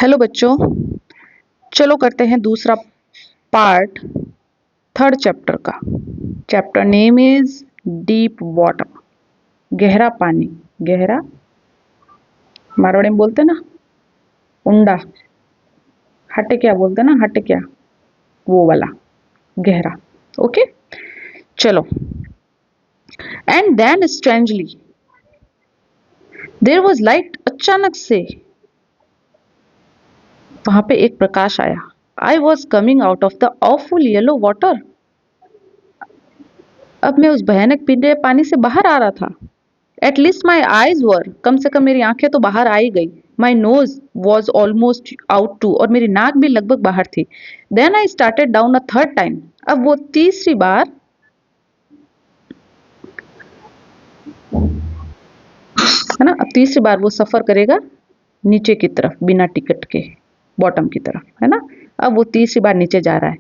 Hello बच्चों, चलो करते हैं दूसरा पार्ट थर्ड चैप्टर का। Chapter name is deep water, गहरा पानी। गहरा मारवाड़ी में बोलते हैं ना, उंडा। हट क्या बोलते हैं ना, हट क्या, वो वाला गहरा। ओके, चलो। And then strangely there was light. अचानक से वहां पे एक प्रकाश आया। I was coming out of the awful yellow water. अब मैं उस भयानक पीले पानी से बाहर आ रहा था। At least my eyes were, कम से कम मेरी आंखें तो बाहर आ ही गई। My nose was almost out too, और मेरी नाक भी लगभग बाहर थी। Then I started down a third time. अब वो तीसरी बार, है ना, अब तीसरी बार वो सफर करेगा नीचे की तरफ बिना टिकट के, बॉटम की तरफ, है ना। अब वो तीसरी बार नीचे जा रहा है।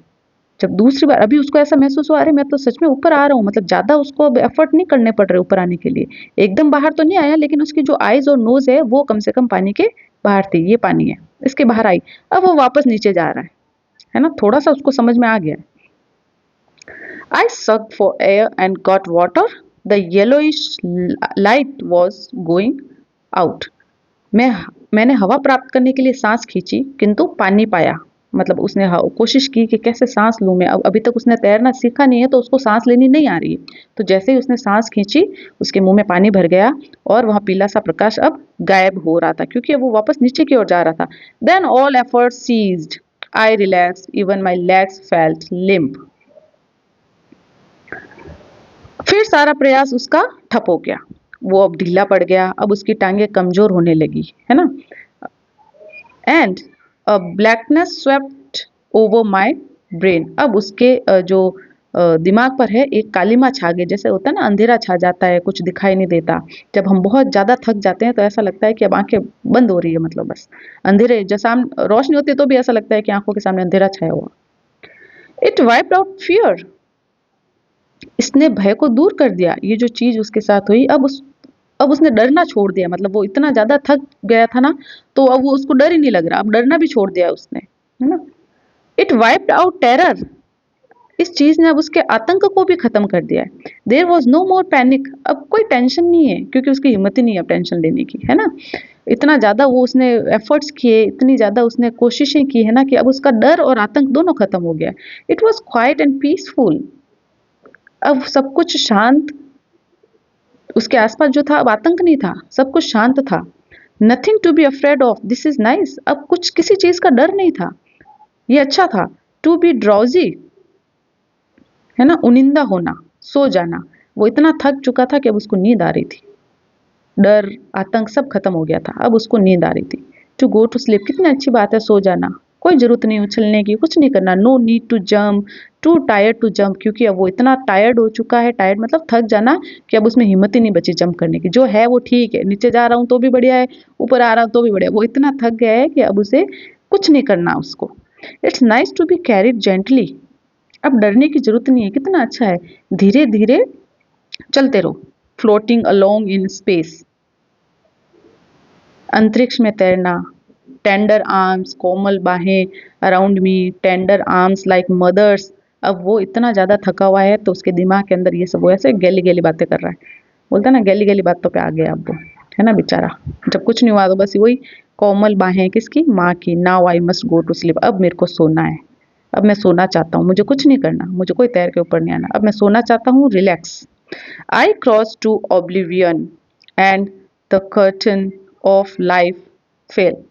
जब दूसरी बार, अभी उसको ऐसा महसूस हुआ, अरे मैं तो सच में ऊपर आ रहा हूँ, मतलब ज्यादा उसको अब एफर्ट नहीं करने पड़ रहे ऊपर आने के लिए। एकदम बाहर तो नहीं आया, लेकिन उसकी जो आईज और नोज है वो कम से कम पानी के बाहर थी। ये पानी है, इसके बाहर आई। अब वो वापस नीचे जा रहा है ना, थोड़ा सा उसको समझ में आ गया। आई sucked for air and got water. The yellowish light was going out. मैंने हवा प्राप्त करने के लिए सांस खींची, किंतु पानी पाया। मतलब उसने कोशिश की कि कैसे सांस लूं मैं। अब अभी तक उसने तैरना सीखा नहीं है, तो उसको सांस लेनी नहीं आ रही है। तो जैसे ही उसने सांस खींची, उसके मुंह में पानी भर गया और वहां पीला सा प्रकाश अब गायब हो रहा था, क्योंकि अब वो वापस नीचे की ओर जा रहा था। Then all effort ceased. I relax, even my legs felt limp. फिर सारा प्रयास उसका ठप हो गया। वो अब ढीला पड़ गया। अब उसकी टांगे कमजोर होने लगी, है ना। And a blackness swept over my brain. अब उसके जो दिमाग पर है एक कालीमा छा गई। जैसे होता है ना, अंधेरा छा जाता है, कुछ दिखाई नहीं देता। जब हम बहुत ज्यादा थक जाते हैं तो ऐसा लगता है कि अब आंखें बंद हो रही है, मतलब बस अंधेरे जैसा रोशनी होती है तो भी ऐसा लगता है कि आंखों के सामने अंधेरा छाया हुआ। It wiped out fear. इसने भय को दूर कर दिया। ये जो चीज उसके साथ हुई, अब उसने डरना छोड़ दिया। मतलब वो इतना ज्यादा थक गया था ना, तो अब वो उसको डर ही नहीं लग रहा। अब डरना भी छोड़ दिया उसने, है ना। It wiped out terror. इस चीज ने अब उसके आतंक को भी खत्म कर दिया है। There was no more panic. अब कोई टेंशन नहीं है, क्योंकि उसकी हिम्मत ही नहीं है अब टेंशन लेने की, है ना। इतना ज्यादा वो उसने एफर्ट्स किए, इतनी ज्यादा उसने कोशिशें की, है ना, कि अब उसका डर और आतंक दोनों खत्म हो गया। It was quiet and peaceful. अब सब कुछ शांत, उसके आसपास जो था अब आतंक नहीं था, सब कुछ शांत था। Nothing to be afraid of, this is nice. अब कुछ किसी चीज का डर नहीं था, ये अच्छा था। टू बी ड्राउजी, है ना, उनिंदा होना, सो जाना। वो इतना थक चुका था कि अब उसको नींद आ रही थी। डर आतंक सब खत्म हो गया था, अब उसको नींद आ रही थी। टू गो टू स्लीप, कितनी अच्छी बात है, सो जाना। कोई जरूरत नहीं उछलने की, कुछ नहीं करना। No need to jump, too tired to jump, क्योंकि अब वो इतना टायर्ड हो चुका है। टायर्ड मतलब थक जाना, कि अब उसमें हिम्मत ही नहीं बची जंप करने की। जो है वो ठीक है, नीचे जा रहा हूँ तो भी बढ़िया है, ऊपर आ रहा हूँ तो भी बढ़िया। वो इतना थक गया है कि अब उसे कुछ नहीं करना उसको। It's nice to be carried gently. अब डरने की जरूरत नहीं है, कितना अच्छा है। धीरे धीरे चलते रहो। फ्लोटिंग अलोंग इन स्पेस, अंतरिक्ष में तैरना। टेंडर आर्म्स, कोमल बाहें around me, tender arms like mother's. अब वो इतना ज्यादा थका हुआ है, तो उसके दिमाग के अंदर ये सब वो ऐसे गैली गैली बातें कर रहा है। बोलता है ना, गैली गैली बातों पे आ गया अब वो, है ना बेचारा। जब कुछ नहीं हुआ तो बस वही कोमल बाहें किसकी, माँ की। Now I must go to sleep, अब मेरे को सोना है। अब मैं सोना चाहता हूँ, मुझे कुछ नहीं करना, मुझे कोई तैर के ऊपर नहीं आना, अब मैं सोना चाहता हूँ, relax. I cross to oblivion and the curtain of life fell.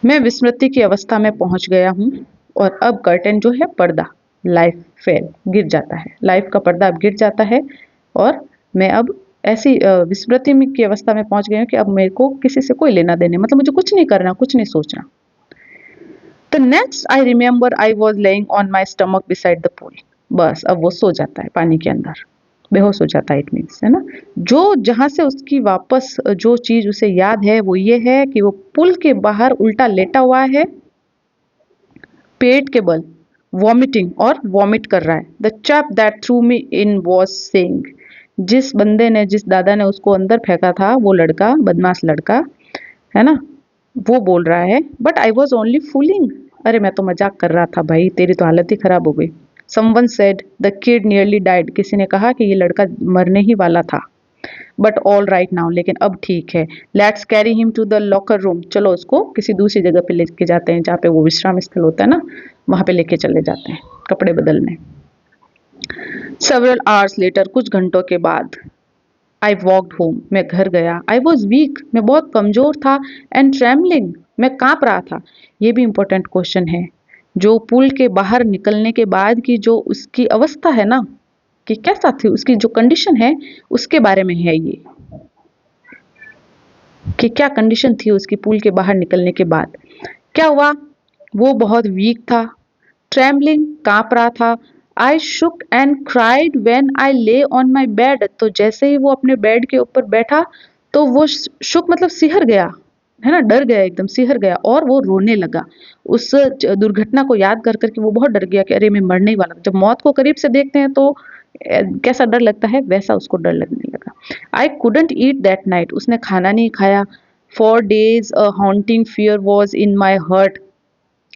मैं विस्मृति की अवस्था में पहुंच गया हूँ, और अब कर्टन जो है, पर्दा, लाइफ फेल, गिर जाता है। लाइफ का पर्दा अब गिर जाता है, और मैं अब ऐसी विस्मृति की अवस्था में पहुंच गया हूँ कि अब मेरे को किसी से कोई लेना देने, मतलब मुझे कुछ नहीं करना, कुछ नहीं सोचना। The next I remember I was laying on my stomach beside the pool. बस अब वो सो जाता है पानी के अंदर, बेहोश हो जाता है, इट मीन्स, है ना। जो जहां से उसकी वापस जो चीज उसे याद है वो ये है कि वो पुल के बाहर उल्टा लेटा हुआ है, पेट के बल, वॉमिटिंग और वॉमिट कर रहा है। The chap that through me in was saying. जिस दादा ने उसको अंदर फेंका था, वो लड़का, बदमाश लड़का, है ना, वो बोल रहा है, but I was only fooling, अरे मैं तो मजाक कर रहा था भाई, तेरी तो हालत ही खराब हो गई। Someone said the kid nearly died, किसी ने कहा कि ये लड़का मरने ही वाला था। बट ऑल राइट नाउ, लेकिन अब ठीक है। Let's carry him to the locker room, चलो उसको किसी दूसरी जगह पे लेके जाते हैं, जहाँ पे वो विश्राम स्थल होता है ना, वहां पे लेके चले जाते हैं कपड़े बदलने। सेवरल आवर्स लेटर, कुछ घंटों के बाद, आई वॉकड होम, मैं घर गया। आई वॉज वीक, मैं बहुत कमजोर था। एंड ट्रेमलिंग, मैं कांप रहा था। ये भी इंपॉर्टेंट क्वेश्चन है। जो पुल के बाहर निकलने के बाद की जो उसकी अवस्था है ना, कि कैसा थी उसकी जो कंडीशन है, उसके बारे में है ये, कि क्या कंडीशन थी उसकी पुल के बाहर निकलने के बाद। क्या हुआ, वो बहुत वीक था, ट्रेम्बलिंग, कांप रहा था। आई शुक एंड क्राइड व्हेन आई ले ऑन माई बेड, तो जैसे ही वो अपने बेड के ऊपर बैठा तो वो शुक मतलब सिहर गया, है ना, डर गया, एकदम सिहर गया, और वो रोने लगा। उस दुर्घटना को याद कर करके वो बहुत डर गया कि अरे मैं मरने ही वाला था। जब मौत को करीब से देखते हैं तो कैसा डर लगता है, वैसा उसको डर लगने लगा। I couldn't eat that night, उसने खाना नहीं खाया। For days a haunting fear was in my hurt,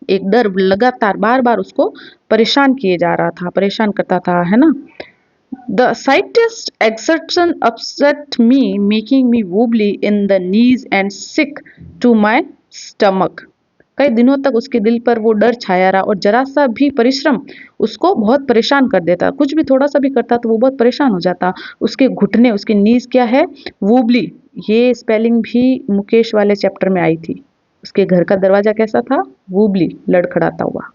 एक डर लगातार बार बार उसको परेशान किए जा रहा था, परेशान करता था, है ना। The slightest exertion upset me, making me wobbly in the knees and sick to my stomach. कई दिनों तक उसके दिल पर वो डर छाया रहा, और जरा सा भी परिश्रम उसको बहुत परेशान कर देता, कुछ भी थोड़ा सा भी करता तो वो बहुत परेशान हो जाता। उसके घुटने, उसकी नीज क्या है, वूबली, ये स्पेलिंग भी मुकेश वाले चैप्टर में आई थी। उसके घर का दरवाजा कैसा था, वूबली, लड़खड़ाता हुआ।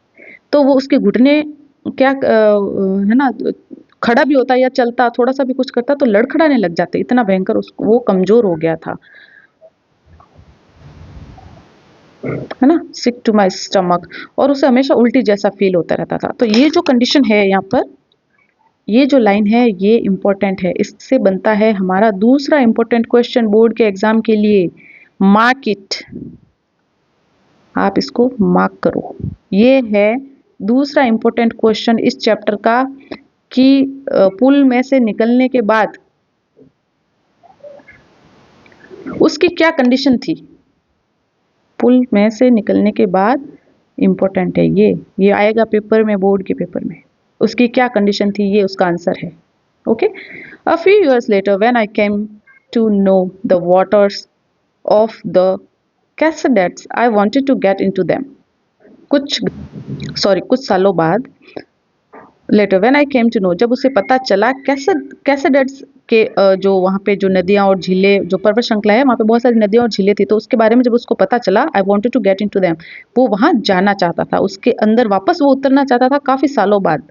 तो वो उसके घुटने क्या है ना, खड़ा भी होता या चलता, थोड़ा सा भी कुछ करता तो लड़खड़ाने लग जाते, इतना भयंकर उसको, वो कमजोर हो गया था, है ना। सिक टू माई स्टमक, और उसे हमेशा उल्टी जैसा फील होता रहता था। तो ये जो कंडीशन है यहाँ पर, ये जो लाइन है ये इंपॉर्टेंट है, इससे बनता है हमारा दूसरा इंपॉर्टेंट क्वेश्चन बोर्ड के एग्जाम के लिए। मार्क इट, आप इसको मार्क करो। ये है दूसरा इंपॉर्टेंट क्वेश्चन इस चैप्टर का, कि पुल में से निकलने के बाद उसकी क्या कंडीशन थी। पुल में से निकलने के बाद इंपॉर्टेंट है ये आएगा पेपर में, बोर्ड के पेपर में। उसकी क्या कंडीशन थी, ये उसका आंसर है। Okay. A few years later when I came to know the waters of the Cascades I wanted to get into them, कुछ सालों बाद, later when I came to know, जब उसे पता चला, कैसेडेट्स के जो वहाँ पे जो नदियाँ और झीलें, जो पर्वत श्रृंखला है, वहाँ पे बहुत सारी नदियाँ और झीलें थी, तो उसके बारे में जब उसको पता चला, I wanted to get into them, वो वहाँ जाना चाहता था, उसके अंदर वापस वो उतरना चाहता था काफी सालों बाद,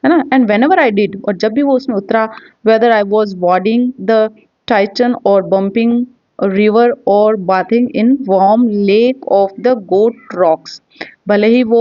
है ना। And whenever I did, और जब भी वो उसमें उतरा, whether I was wading the Tieton और बम्पिंग रिवर और bathing in Warm Lake of the Goat Rocks, भले ही वो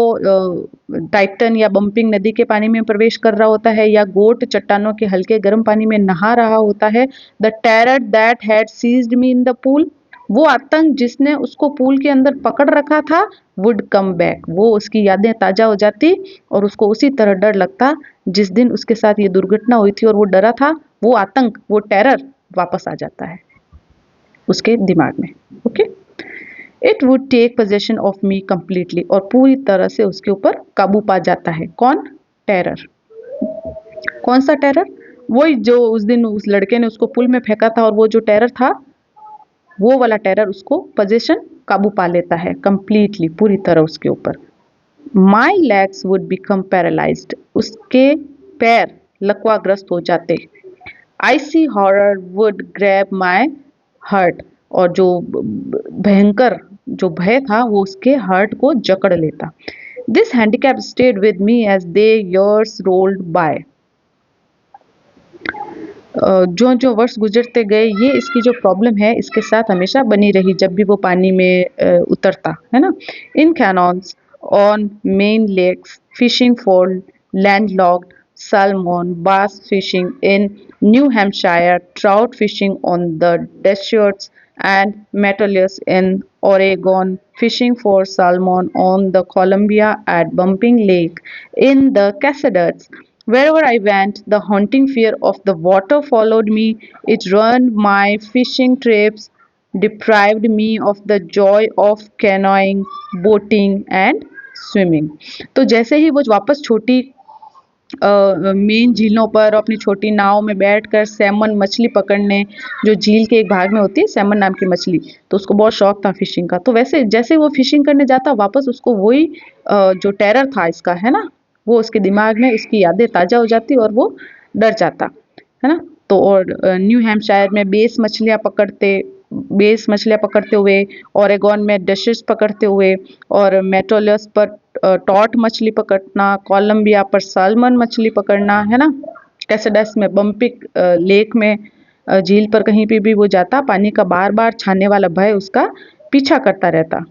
टाइटन या बम्पिंग नदी के पानी में प्रवेश कर रहा होता है, या गोट चट्टानों के हल्के गर्म पानी में नहा रहा होता है, the terror that had seized me in the pool, वो आतंक जिसने उसको पूल के अंदर पकड़ रखा था, वुड कम बैक, वो उसकी यादें ताजा हो जाती, और उसको उसी तरह डर लगता जिस दिन उसके साथ ये दुर्घटना हुई थी, और वो डरा था, वो आतंक, वो टेरर वापस आ जाता है उसके दिमाग में। Okay. It would take possession of me completely, और पूरी तरह से उसके ऊपर काबू पा जाता है। कौन, टेरर। कौन सा टेरर, वही जो उस दिन उस लड़के ने उसको पुल में फेंका था, और वो जो टेरर था, वो वाला टेरर उसको पोजेशन, काबू पा लेता है कंप्लीटली, पूरी तरह उसके ऊपर। My legs would become paralysed, उसके पैर लकवाग्रस्त हो जाते। IC horror would grab my heart, और जो भयंकर जो भय था वो उसके हार्ट को जकड़ लेता। This handicap stayed with me as the years rolled by, जो जो वर्ष गुजरते गए, ये इसकी जो प्रॉब्लम है इसके साथ हमेशा बनी रही, जब भी वो पानी में उतरता है ना। In canyons, on main lakes, fishing for landlocked salmon, bass fishing in New Hampshire, trout fishing on the deserts, and Metolius in Oregon, fishing for salmon on the Columbia at Bumping Lake in the Cascades. Wherever I went, the haunting fear of the water followed me. It ruined my fishing trips, deprived me of the joy of canoeing, boating and swimming. तो जैसे ही वो वापस छोटी main झीलों पर अपनी छोटी नाव में बैठकर सैमन मछली पकड़ने, जो झील के एक भाग में होती है सैमन नाम की मछली, तो उसको बहुत शौक था फिशिंग का। तो वैसे जैसे वो फिशिंग करने जाता वापस उसको वही जो टेरर था इसका, है ना, वो उसके दिमाग में उसकी यादें ताज़ा हो जाती और वो डर जाता, है ना। तो और न्यू हैम्पशायर में बेस मछलियाँ पकड़ते हुए, ओरेगॉन में डशेस पकड़ते हुए और मेटोलस पर टॉट मछली पकड़ना, कोलंबिया पर साल्मन मछली पकड़ना, है ना। कैसेडस में बम्पिक लेक में झील पर कहीं पे भी वो जाता, पानी का बार बार छाने वाला भय उसका पीछा करता रहता,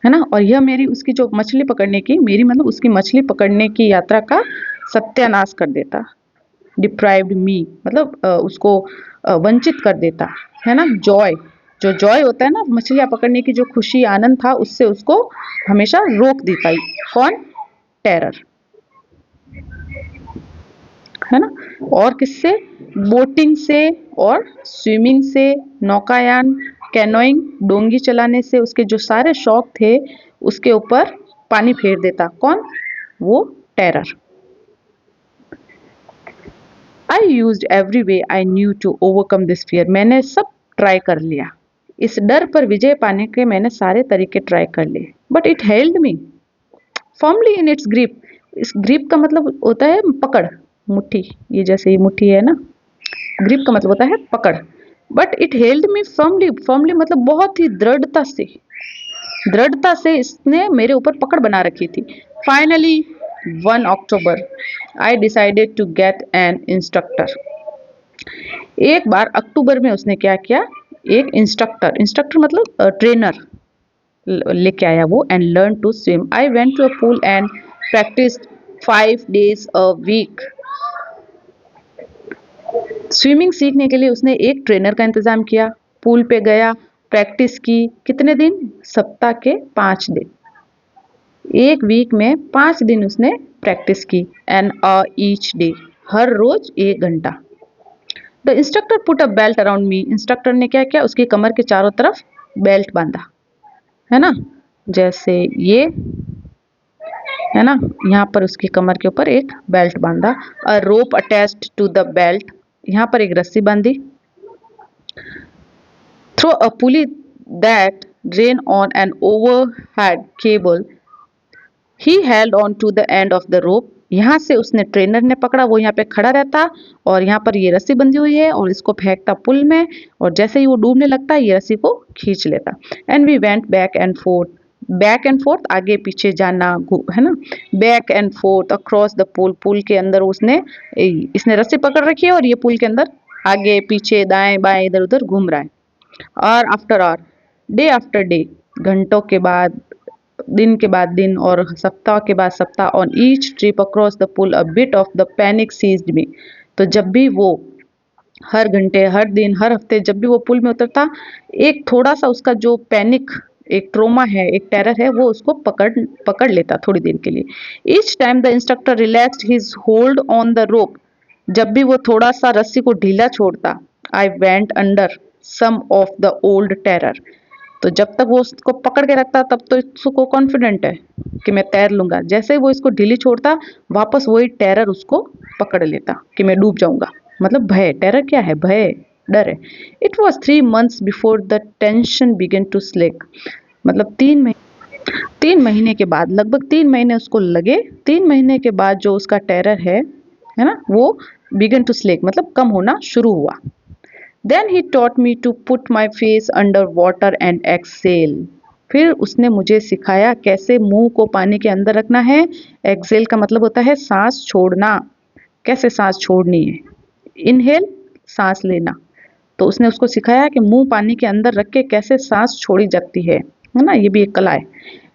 है ना। और यह मेरी उसकी जो मछली पकड़ने की, मेरी मतलब उसकी मछली पकड़ने की यात्रा का सत्यानाश कर देता। डिप्राइव्ड मी मतलब उसको वंचित कर देता, है ना। जॉय, जो जॉय होता है ना मछलियाँ पकड़ने की, जो खुशी आनंद था, उससे उसको हमेशा रोक देता। कौन? टेरर, है ना। और किससे? बोटिंग से और स्विमिंग से, नौकायान, कैनोइंग, डोंगी चलाने से उसके जो सारे शौक थे उसके ऊपर पानी फेर देता। कौन? वो terror. I used every way I knew to overcome this fear. मैंने सब ट्राई कर लिया, इस डर पर विजय पाने के मैंने सारे तरीके ट्राई कर लिए। But it held me firmly in its grip. इस ग्रिप का मतलब होता है पकड़, मुट्ठी, ये जैसे ये मुट्ठी है ना, ग्रिप का मतलब होता है पकड़। But it held me firmly, firmly मतलब बहुत ही दृढ़ता से इसने मेरे ऊपर पकड़ बना रखी थी। Finally 1 October I decided to get an instructor. एक बार अक्टूबर में उसने क्या किया? एक इंस्ट्रक्टर मतलब ट्रेनर लेके आया वो, and learn to swim. I went to a pool and practice 5 days a week। Swimming सीखने के लिए उसने एक ट्रेनर का इंतजाम किया, पूल पे गया, प्रैक्टिस की। कितने दिन? सप्ताह के 5 दिन। एक वीक में 5 दिन उसने प्रैक्टिस की। एन ईच डे, हर रोज 1 घंटा। The instructor put a belt around me. Instructor ने क्या किया? उसकी कमर के चारों तरफ बेल्ट बांधा, है ना, जैसे ये, है ना। यहाँ पर उसकी कमर के ऊपर एक बेल्ट बांधा। A rope attached to the belt, यहाँ पर एक रस्सी बांधी। Throw a pulley that ran on an overhead cable, he held on to the end of the rope। यहाँ से उसने ट्रेनर ने पकड़ा, वो यहाँ पे खड़ा रहता और यहाँ पर ये रस्सी बंधी हुई है और इसको फेंकता पुल में, और जैसे ही वो डूबने लगता ये रस्सी को खींच लेता। And we went back and forth आगे पीछे जाना, है ना, back and forth across the pool. Pool के अंदर इसने रस्सी पकड़ रखी है और ये पुल के अंदर आगे पीछे दाएं बाएं इधर उधर घूम रहा है। और after hour, day after day, घंटों के बाद दिन के बाद दिन और सप्ताह के बाद सप्ताह, on each trip across the pool a bit of the panic seized me. तो जब भी वो हर घंटे, हर दिन, हर हफ्ते जब भी वो पुल में उतरता, एक थोड़ा सा उसका जो पैनिक, एक ट्रोमा है, एक टेरर है, वो उसको पकड़ लेता थोड़ी देर के लिए। Each time the instructor relaxed his hold on the rope. जब भी वो थोड़ा सा रस्सी को ढीला छोड़ता, I went under some of the old terror. तो जब तक वो उसको पकड़ के रखता तब तो इसको कॉन्फिडेंट है कि मैं तैर लूंगा। जैसे ही वो इसको ढीली छोड़ता, वापस वही टेरर उसको पकड़ लेता कि मैं डूब जाऊंगा। मतलब भय, टेरर क्या है? भय, डर है। It was 3 months before the tension began to slack. मतलब 3 महीने के बाद, लगभग 3 महीने उसको लगे। 3 महीने के बाद जो उसका टेरर है ना, वो बिगन टू स्लेक मतलब कम होना शुरू हुआ। Then he taught me to put my face under water and exhale। फिर उसने मुझे सिखाया कैसे मुंह को पानी के अंदर रखना है। एक्सेल का मतलब होता है सांस छोड़ना, कैसे सांस छोड़नी है। इनहेल, सांस लेना। तो उसने उसको सिखाया कि मुंह पानी के अंदर रख के कैसे सांस छोड़ी जाती है ना, ये भी एक कला है।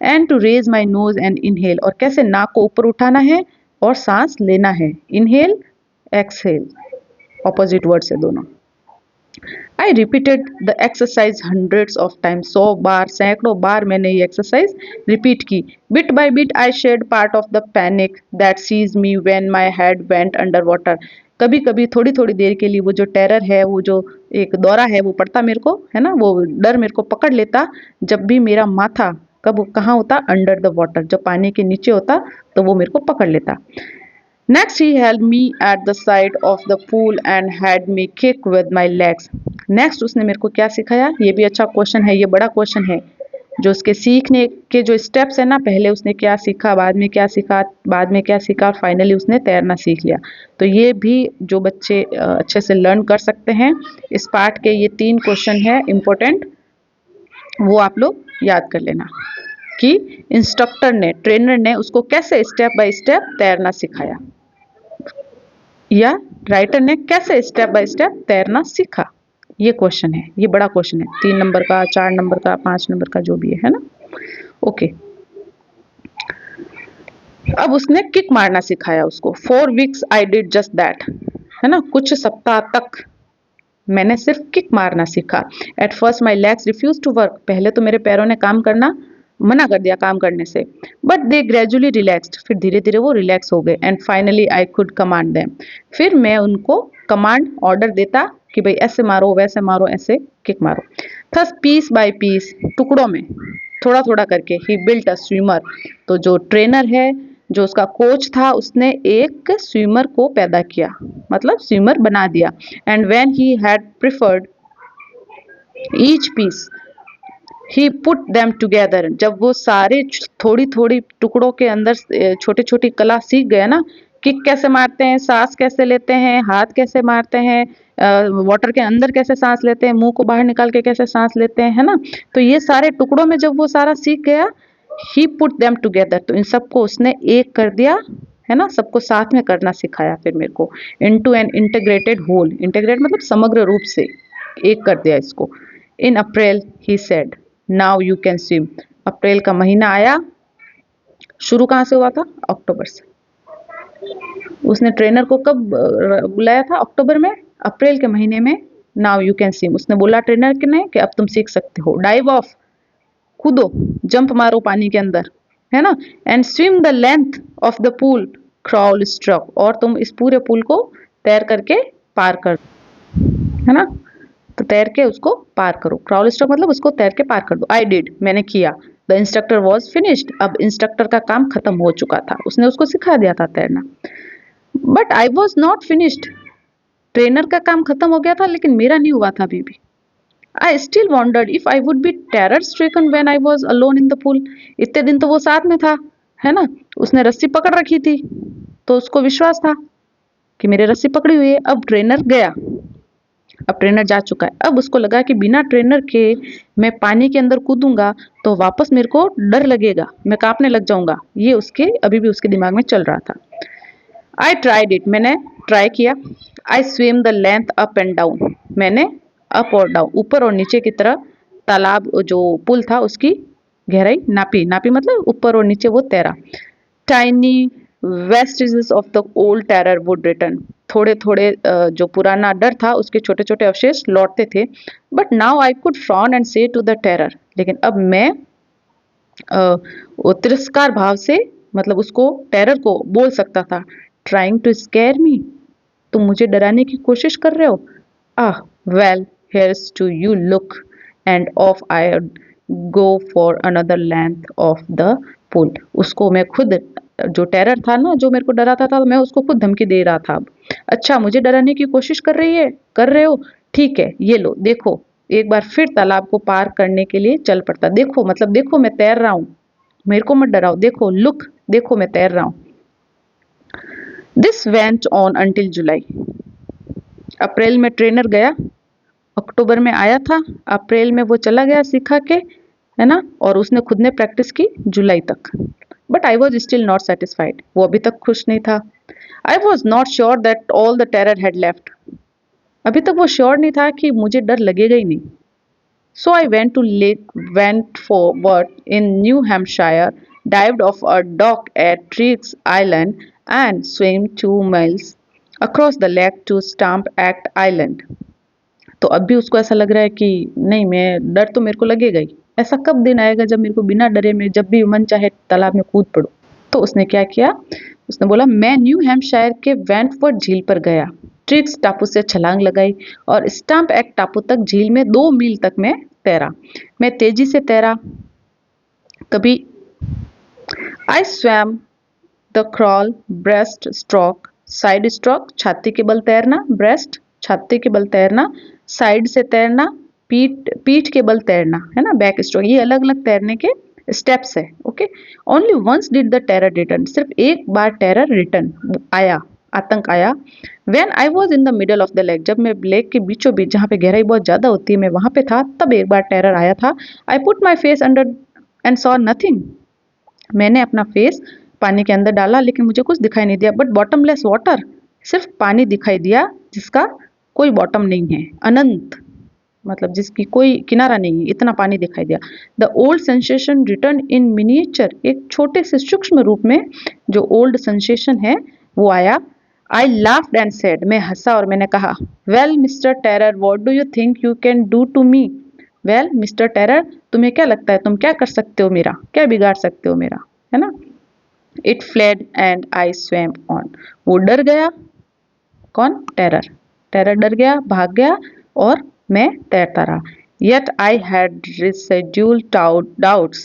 And to raise my nose and inhale, और कैसे नाक को ऊपर उठाना है और सांस लेना है। इनहेल, एक्सहेल, ऑपोजिट वर्ड्स है दोनों। I repeated the exercise hundreds of times. 100 बार, सैकड़ों बार मैंने ये एक्सरसाइज रिपीट की। Bit by bit I shed part of the panic that seize me when my head went under water. कभी कभी थोड़ी थोड़ी देर के लिए वो जो टेरर है, वो जो एक दौरा है वो पड़ता मेरे को, है ना, वो डर मेरे को पकड़ लेता जब भी मेरा माथा कब कहाँ होता, अंडर द वाटर, जब पानी के नीचे होता तो वो मेरे को पकड़ लेता। Next he held me at the side of the pool and had me kick with my legs. Next उसने मेरे को क्या सिखाया, ये भी अच्छा क्वेश्चन है, ये बड़ा क्वेश्चन है। जो उसके सीखने के जो स्टेप्स है ना, पहले उसने क्या सीखा, बाद में क्या सीखा, बाद में क्या सीखा, और फाइनली उसने तैरना सीख लिया। तो ये भी जो बच्चे अच्छे से लर्न कर सकते हैं, इस पार्ट के ये 3 क्वेश्चन है इम्पोर्टेंट, वो आप लोग याद कर लेना कि इंस्ट्रक्टर ने, ट्रेनर ने उसको कैसे स्टेप बाय स्टेप तैरना सिखाया, या राइटर ने कैसे स्टेप बाय स्टेप तैरना सीखा। ये क्वेश्चन है, ये बड़ा क्वेश्चन है, 3 नंबर का, 4 नंबर का, 5 नंबर का, जो भी है ना। ओके, अब उसने किक मारना सिखाया उसको। 4 weeks I did just that, है ना, कुछ सप्ताह तक मैंने सिर्फ किक मारना सीखा। At first my legs refuse to work, पहले तो मेरे पैरों ने काम करना मना कर दिया काम करने से, बट दे ग्रेजुअली रिलैक्स्ड, फिर धीरे धीरे वो रिलैक्स हो गए। And finally I could command them, फिर मैं उनको कमांड ऑर्डर देता कि भाई ऐसे मारो, वैसे मारो, ऐसे किक मारो। थस पीस बाय पीस, टुकड़ों में थोड़ा थोड़ा करके, ही बिल्ट अ स्विमर, तो जो ट्रेनर है, जो उसका कोच था, उसने एक स्विमर को पैदा किया, मतलब स्विमर बना दिया। And when he had preferred each piece he put them together, जब वो सारे थोड़ी थोड़ी टुकड़ों के अंदर छोटी छोटी कला सीख गया ना, किक कैसे मारते हैं, सांस कैसे लेते हैं, हाथ कैसे मारते हैं, वाटर के अंदर कैसे सांस लेते हैं, मुंह को बाहर निकाल के कैसे सांस लेते हैं, है ना, तो ये सारे टुकड़ों में जब वो सारा सीख गया, ही पुट देम टुगेदर, तो इन सबको उसने एक कर दिया, है ना, सबको साथ में करना सिखाया फिर मेरे को। Into an integrated whole, integrate मतलब समग्र रूप से एक कर दिया इसको। In April he said now you can swim, अप्रैल का महीना आया, शुरू कहाँ से हुआ था, अक्टूबर से। उसने ट्रेनर को कब बुलाया था, अक्टूबर में, अप्रैल के महीने में नाउ यू कैन स्विम उसने बोला ट्रेनर के ने कि अब तुम सीख सकते हो। डाइव ऑफ, कूदो, जंप मारो पानी के अंदर, है ना। And swim the length of the pool, crawl stroke, और तुम इस पूरे पूल को तैर करके पार कर, है ना, तो तैर के उसको पार करो। क्रॉल स्ट्रोक मतलब उसको तैर के पार कर दो। आई डिड, मैंने किया। द इंस्ट्रक्टर वॉज फिनिश्ड, अब इंस्ट्रक्टर का काम खत्म हो चुका था, उसने उसको सिखा दिया था तैरना। But I was not finished, trainer का काम खत्म हो गया था लेकिन मेरा नहीं हुआ था अभी भी। I still wandered if I would be terror stricken when I was alone in the pool, इतने दिन तो वो साथ में था, है ना, उसने रस्सी पकड़ रखी थी, तो उसको विश्वास था कि मेरे रस्सी पकड़ी हुई है। अब ट्रेनर गया, अब ट्रेनर जा चुका है, अब उसको लगा कि बिना ट्रेनर के मैं पानी के अंदर कूदूंगा तो वापस मेरे को डर लगेगा, मैं कांपने लग जाऊंगा, ये उसके अभी भी उसके दिमाग में चल रहा था। आई ट्राइड इट, मैंने ट्राई किया। I swim the length up and down, मैंने अप और डाउन, ऊपर और नीचे की तरफ तालाब जो पुल था उसकी गहराई नापी, नापी मतलब ऊपर और नीचे वो तैरा। Tiny vestiges of the old terror would return, थोड़े थोड़े जो पुराना डर था उसके छोटे छोटे अवशेष लौटते थे। But now I could frown and से टू द टेरर, लेकिन अब मैं वो तिरस्कार भाव से, मतलब उसको टेरर को बोल सकता था, ट्राइंग टू स्केयर मी, तुम मुझे डराने की कोशिश कर रहे हो। Ah well here's to you look and off I go for another length of the pool, उसको मैं खुद, जो टेरर था ना, जो मेरे को डराता था, मैं उसको खुद धमकी दे रहा था। अब अच्छा, मुझे डराने की कोशिश कर रही है, कर रहे हो, ठीक है, ये लो देखो, एक बार फिर तालाब को पार करने के लिए चल पड़ता। देखो मतलब देखो मैं तैर रहा हूँ, मेरे को मत डराओ, देखो लुक, देखो मैं तैर रहा हूँ। दिस वेंट ऑन अंटिल जुलाई, अप्रैल में ट्रेनर गया, अक्टूबर में आया था, अप्रैल में वो चला गया सिखा के, है ना, और उसने खुद ने प्रैक्टिस की जुलाई तक। But I was still not satisfied, वो अभी तक खुश नहीं था। I was not sure that all the terror had left, अभी तक वो श्योर नहीं था कि मुझे डर लगेगा ही नहीं। So I went forward in New Hampshire, dived off a dock at Triggs Island and swam 2 miles across the lake to Stamp Act Island. तो अब भी उसको ऐसा लग रहा है कि नहीं, मैं डर तो मेरे को लगेगा ही, ऐसा कब दिन आएगा जब मेरे को बिना डरे में जब भी मन चाहे तालाब में कूद पड़ो। तो उसने क्या किया, उसने बोला मैं न्यू हैम्पशायर के वेंटफोर्ड झील पर गया, ट्रिक्स टापू से छलांग लगाई और स्टैम्प एक्ट टापू तक झील में 2 मील तक मैं तैरा। मैं तेजी से तैरा। कभी आई swum the crawl, breast stroke, side stroke छाती के बल तैरना, ब्रेस्ट छाती के बल तैरना, साइड से तैरना, पीठ पीठ के बल तैरना, है ना, बैक स्ट्रोक। ये अलग अलग तैरने के स्टेप्स है। Okay, only once did the terror return, सिर्फ एक बार टेरर रिटर्न आया, आतंक आया। When I was in the middle of the lake, जब मैं लेक के बीचों बीच, जहाँ पे गहराई बहुत ज्यादा होती है, मैं वहां पे था, तब एक बार टेरर आया था। I put my face under and saw nothing, मैंने अपना फेस पानी के अंदर डाला लेकिन मुझे कुछ दिखाई नहीं दिया। बट बॉटमलेस वाटर, सिर्फ पानी दिखाई दिया जिसका कोई बॉटम नहीं है, अनंत, मतलब जिसकी कोई किनारा नहीं है, इतना पानी दिखाई दिया। The old sensation return in miniature, एक छोटे से सूक्ष्म रूप में जो ओल्ड सेंसेशन है वो आया। आई लाफ्ड एंड सेड, मैं हंसा और मैंने कहा, well mister terror what do you think you can do to me. Well mister terror, तुम्हें क्या लगता है तुम क्या कर सकते हो मेरा, क्या बिगाड़ सकते हो मेरा, है ना। It fled and I स्वेम on, वो डर गया, कौन, टेरर, टेरर डर गया, भाग गया और मैं तैरता रहा। Yet I had residual doubts.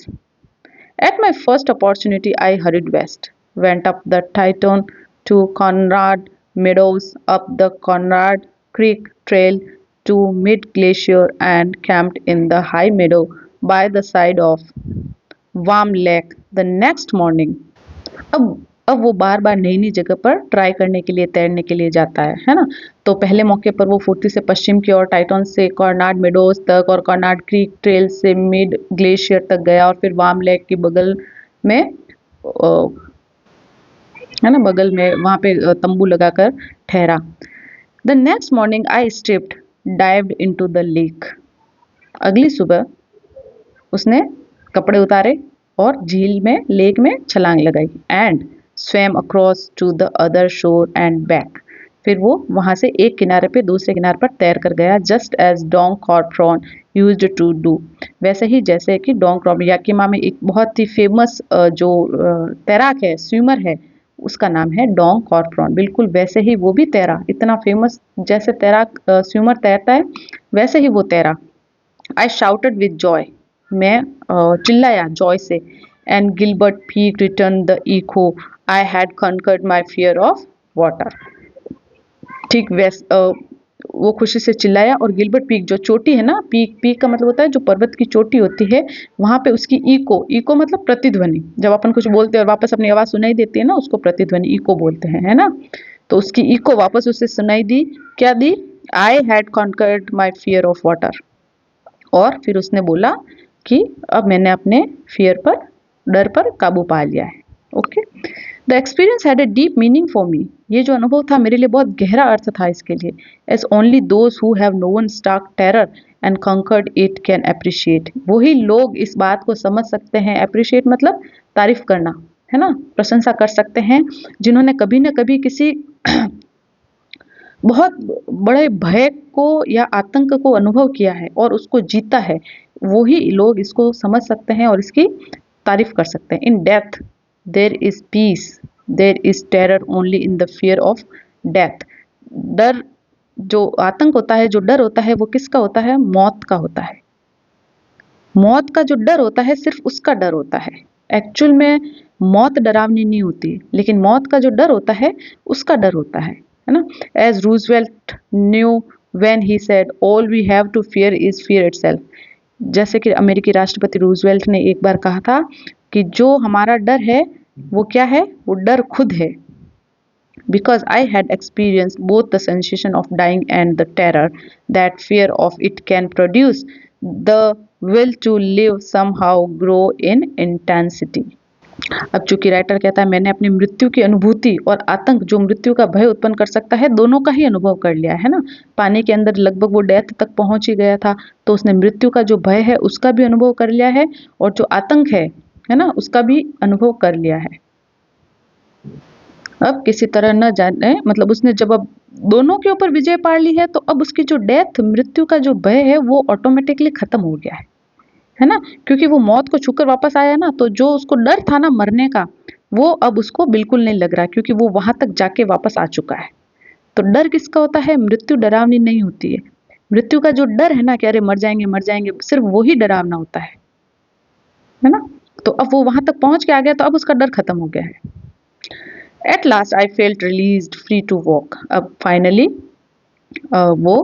At my first opportunity, I hurried west, went up the Teton to Conrad Meadows, up the Conrad Creek Trail to Mid Glacier, and camped in the high meadow by the side of Warm Lake the next morning. अब वो बार बार नई नई जगह पर try करने के लिए, तैरने के लिए जाता है ना। तो पहले मौके पर वो फुर्ती से पश्चिम की ओर टाइटन से कॉर्नाड मेडोज तक और कॉर्नाड क्रीक ट्रेल से मिड ग्लेशियर तक गया और फिर वार्म लेक की बगल में, है ना, बगल में वहाँ पे तंबू लगाकर ठहरा। The next morning I stripped dived into the lake, अगली सुबह उसने कपड़े उतारे और झील में, लेक में छलांग लगाई। And swam across to the other shore and back, फिर वो वहां से एक किनारे पे दूसरे किनारे पर तैर कर गया। just as Don Corpron used to do, वैसे ही जैसे कि डॉन क्रॉप, याकिमा में एक बहुत ही फेमस जो तैराक है, स्विमर है, उसका नाम है डॉन कॉर्परॉन, बिल्कुल वैसे ही वो भी तैरा, इतना फेमस, जैसे तैराक स्विमर तैरता है वैसे ही वो तैरा। आई शाउटेड विद जॉय, मैं चिल्लाया जॉय से। And Gilbert Peak return the echo, I had conquered my fear of water, ठीक वैसे वो खुशी से चिल्लाया और गिलबर्ट पीक, जो चोटी है ना, पीक, पीक का मतलब होता है जो पर्वत की चोटी होती है, वहां पे उसकी इको, इको मतलब प्रतिध्वनि, जब अपन कुछ बोलते हैं और वापस अपनी आवाज सुनाई देती है ना, उसको प्रतिध्वनि इको बोलते हैं, है ना। तो उसकी इको वापस उसे सुनाई दी, क्या दी, I had conquered my fear of water, और फिर उसने बोला कि अब मैंने अपने फियर पर, डर पर काबू पा लिया है। Okay, the experience had a deep meaning for me, ये जो अनुभव था मेरे लिए बहुत गहरा अर्थ था इसके लिए। As only those who have known stark terror and conquered it can appreciate, वही लोग इस बात को समझ सकते हैं, अप्रिशिएट मतलब तारीफ करना, है ना, प्रशंसा कर सकते हैं, जिन्होंने कभी न कभी किसी बहुत बड़े भय को या आतंक को अनुभव किया है और उसको जीता है, वही लोग इसको समझ सकते हैं और इसकी तारीफ कर सकते हैं। In death there is peace, there is terror only in the fear of death. डर, जो आतंक होता है, जो डर होता है, वो किसका होता है, मौत का होता है। मौत का जो डर होता है सिर्फ उसका डर होता है, एक्चुअल में मौत डरावनी नहीं होती, लेकिन मौत का जो डर होता है उसका डर होता है ना। As Roosevelt knew when he said all we have to fear is fear itself, जैसे कि अमेरिकी राष्ट्रपति रूजवेल्ट ने एक बार कहा था कि जो हमारा डर है वो क्या है, वो डर खुद है। Because I had experienced both the sensation of dying and the terror that fear of it can produce, the will to live somehow grow in intensity. अब चूंकि राइटर कहता है मैंने अपनी मृत्यु की अनुभूति और आतंक जो मृत्यु का भय उत्पन्न कर सकता है, दोनों का ही अनुभव कर लिया है ना। पानी के अंदर लगभग वो डेथ तक पहुंच ही गया था, तो उसने मृत्यु का जो भय है उसका भी अनुभव कर लिया है और जो आतंक है ना, उसका भी अनुभव कर लिया है। अब किसी तरह न जाने, मतलब उसने जब अब दोनों के ऊपर विजय पा ली है, तो अब उसकी जो डेथ, मृत्यु का जो भय है वो ऑटोमेटिकली खत्म हो गया है ना, क्योंकि वो मौत को छूकर वापस आया ना, तो जो उसको डर था ना मरने का, वो अब उसको बिल्कुल नहीं लग रहा, क्योंकि वो वहां तक जाके वापस आ चुका है। तो डर किसका होता है? मृत्यु डरावनी नहीं होती है। मृत्यु का जो डर है ना कि अरे मर जाएंगे, सिर्फ वही डरावना होता है ना। तो अब वो वहां तक पहुंच के आ गया, तो अब उसका डर खत्म हो गया है। At last I felt released free to walk. अब फाइनली वो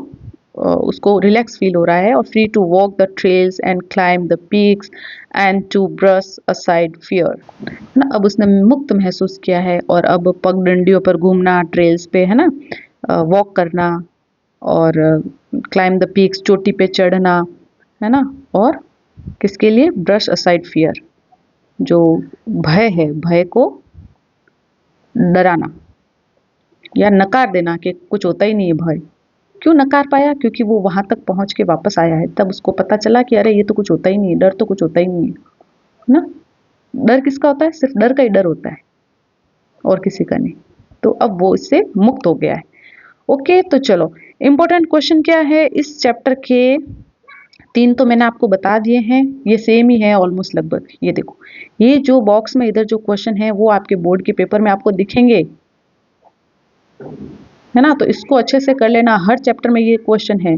उसको रिलैक्स फील हो रहा है, और free to walk the trails and climb the peaks and to brush aside fear ना। अब उसने मुक्त महसूस किया है, और अब पगडंडियों पर घूमना, ट्रेल्स पे है ना, वॉक करना, और क्लाइम द पीक्स, चोटी पे चढ़ना, है ना, और किसके लिए? ब्रश असाइड फियर, जो भय है, भय को डराना या नकार देना कि कुछ होता ही नहीं है भय। क्यों नकार पाया? क्योंकि वो वहां तक पहुंच के वापस आया है, तब उसको पता चला कि अरे ये तो कुछ होता ही नहीं है, डर तो कुछ होता ही नहीं है ना। डर किसका होता है? सिर्फ डर का ही डर होता है, और किसी का नहीं। तो अब वो इससे मुक्त हो गया है। ओके, तो चलो, इंपॉर्टेंट क्वेश्चन क्या है इस चैप्टर के? 3 तो मैंने आपको बता दिए हैं, ये सेम ही है ऑलमोस्ट लगभग। ये देखो, ये जो बॉक्स में इधर जो क्वेश्चन है वो आपके बोर्ड के पेपर में आपको दिखेंगे, है ना। तो इसको अच्छे से कर लेना, हर चैप्टर में ये क्वेश्चन है,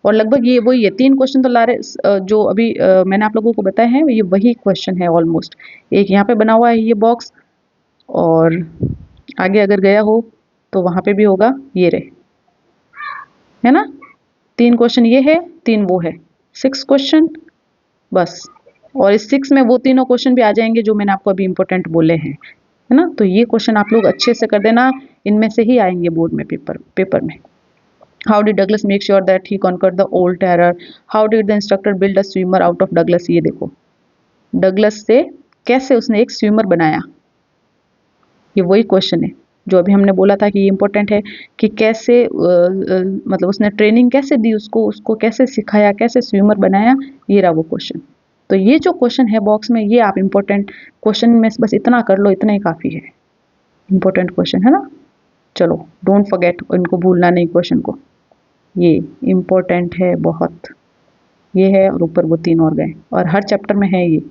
और लगभग ये वही है। 3 क्वेश्चन तो लारे जो अभी मैंने आप लोगों को बताए हैं, ये वही क्वेश्चन है ऑलमोस्ट। एक यहाँ पे बना हुआ है ये बॉक्स, और आगे अगर गया हो तो वहां पे भी होगा, ये रहे, है ना। 3 क्वेश्चन ये है, 3 वो है, 6 क्वेश्चन बस। और इस 6 में वो तीनों क्वेश्चन भी आ जाएंगे जो मैंने आपको अभी इंपॉर्टेंट बोले हैं, है ना। तो ये क्वेश्चन आप लोग अच्छे से कर देना, इनमें से ही आएंगे बोर्ड में, पेपर में। How did Douglas make sure that he conquered the old terror? How did the instructor build a swimmer out of Douglas? ये देखो, डगलस से कैसे उसने एक स्विमर बनाया, ये वही क्वेश्चन है जो अभी हमने बोला था कि ये इंपॉर्टेंट है, कि कैसे मतलब उसने ट्रेनिंग कैसे दी उसको, कैसे सिखाया, कैसे स्विमर बनाया, ये रहा वो क्वेश्चन। तो ये जो क्वेश्चन है बॉक्स में, ये आप इंपॉर्टेंट क्वेश्चन में बस इतना कर लो, इतना ही काफ़ी है, इंपॉर्टेंट क्वेश्चन है ना। चलो, डोंट फॉरगेट, इनको भूलना नहीं क्वेश्चन को, ये इंपॉर्टेंट है बहुत। ये है, और ऊपर वो 3 और गए, और हर चैप्टर में है ये,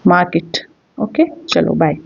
मार्क इट। ओके, चलो बाय।